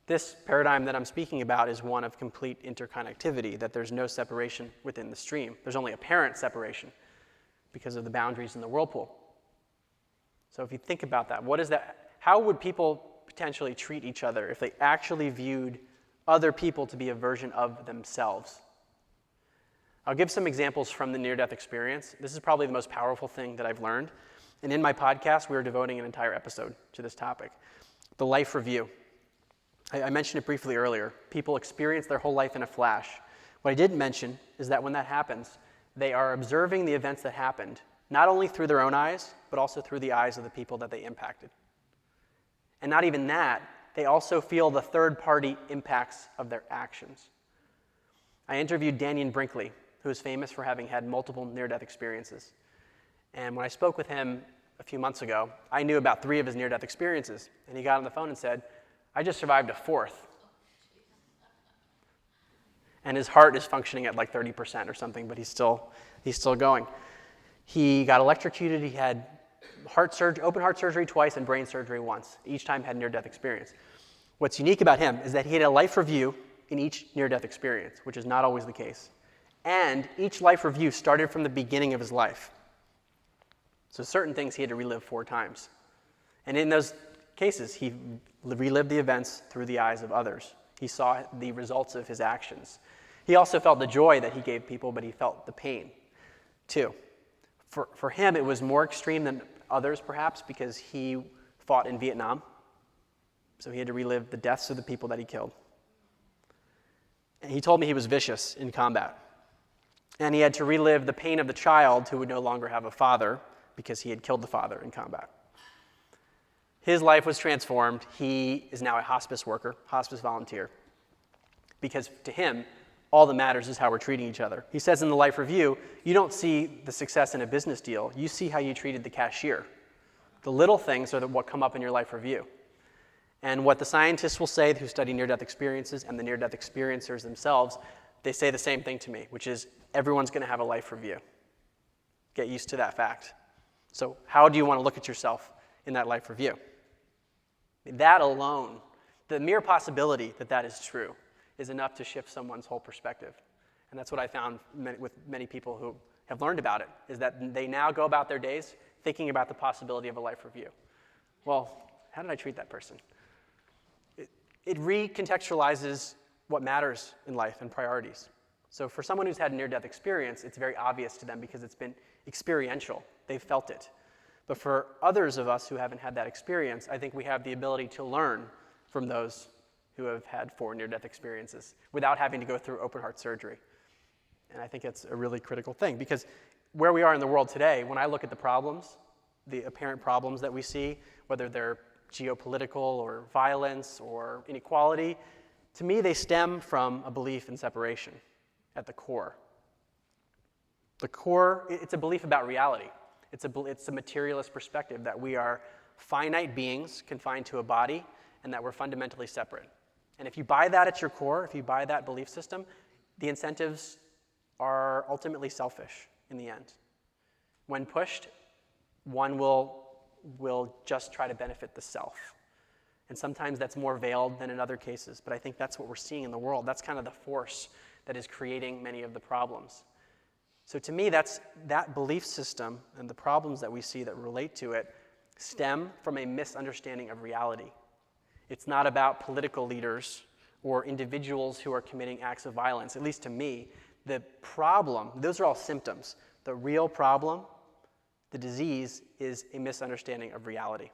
This paradigm that I'm speaking about is one of complete interconnectivity, that there's no separation within the stream. There's only apparent separation because of the boundaries in the whirlpool. So if you think about that, what is that? How would people potentially treat each other if they actually viewed other people to be a version of themselves? I'll give some examples from the near-death experience. This is probably the most powerful thing that I've learned. And in my podcast, we are devoting an entire episode to this topic, the life review. I mentioned it briefly earlier. People experience their whole life in a flash. What I didn't mention is that when that happens, they are observing the events that happened, not only through their own eyes, but also through the eyes of the people that they impacted. And not even that, they also feel the third-party impacts of their actions. I interviewed Dannion Brinkley, who is famous for having had multiple near-death experiences. And when I spoke with him a few months ago, I knew about 3 of his near-death experiences. And he got on the phone and said, I just survived a 4th. And his heart is functioning at like 30% or something, but he's still going. He got electrocuted. He had open heart surgery twice and brain surgery once. Each time had near-death experience. What's unique about him is that he had a life review in each near-death experience, which is not always the case. And each life review started from the beginning of his life. So certain things he had to relive 4 times. And in those cases, he relived the events through the eyes of others. He saw the results of his actions. He also felt the joy that he gave people, but he felt the pain, too. For him, it was more extreme than others, perhaps, because he fought in Vietnam. So he had to relive the deaths of the people that he killed. And he told me he was vicious in combat. And he had to relive the pain of the child who would no longer have a father because he had killed the father in combat. His life was transformed. He is now a hospice worker, hospice volunteer, because to him, all that matters is how we're treating each other. He says in the life review, you don't see the success in a business deal. You see how you treated the cashier. The little things are what come up in your life review. And what the scientists will say who study near-death experiences and the near-death experiencers themselves, they say the same thing to me, which is everyone's going to have a life review. Get used to that fact. So how do you want to look at yourself in that life review? That alone, the mere possibility that that is true, is enough to shift someone's whole perspective. And that's what I found with many people who have learned about it, is that they now go about their days thinking about the possibility of a life review. Well, how did I treat that person? It recontextualizes what matters in life and priorities. So for someone who's had a near-death experience, it's very obvious to them because it's been experiential. They've felt it. But for others of us who haven't had that experience, I think we have the ability to learn from those who have had 4 near-death experiences without having to go through open heart surgery. And I think it's a really critical thing because where we are in the world today, when I look at the problems, the apparent problems that we see, whether they're geopolitical or violence or inequality, to me they stem from a belief in separation at the core. The core, it's a belief about reality. It's a materialist perspective that we are finite beings confined to a body and that we're fundamentally separate. And if you buy that at your core, if you buy that belief system, the incentives are ultimately selfish in the end. When pushed, one will just try to benefit the self. And sometimes that's more veiled than in other cases, but I think that's what we're seeing in the world. That's kind of the force that is creating many of the problems. So to me, that belief system and the problems that we see that relate to it stem from a misunderstanding of reality. It's not about political leaders or individuals who are committing acts of violence. At least to me, the problem, those are all symptoms. The real problem, the disease, is a misunderstanding of reality.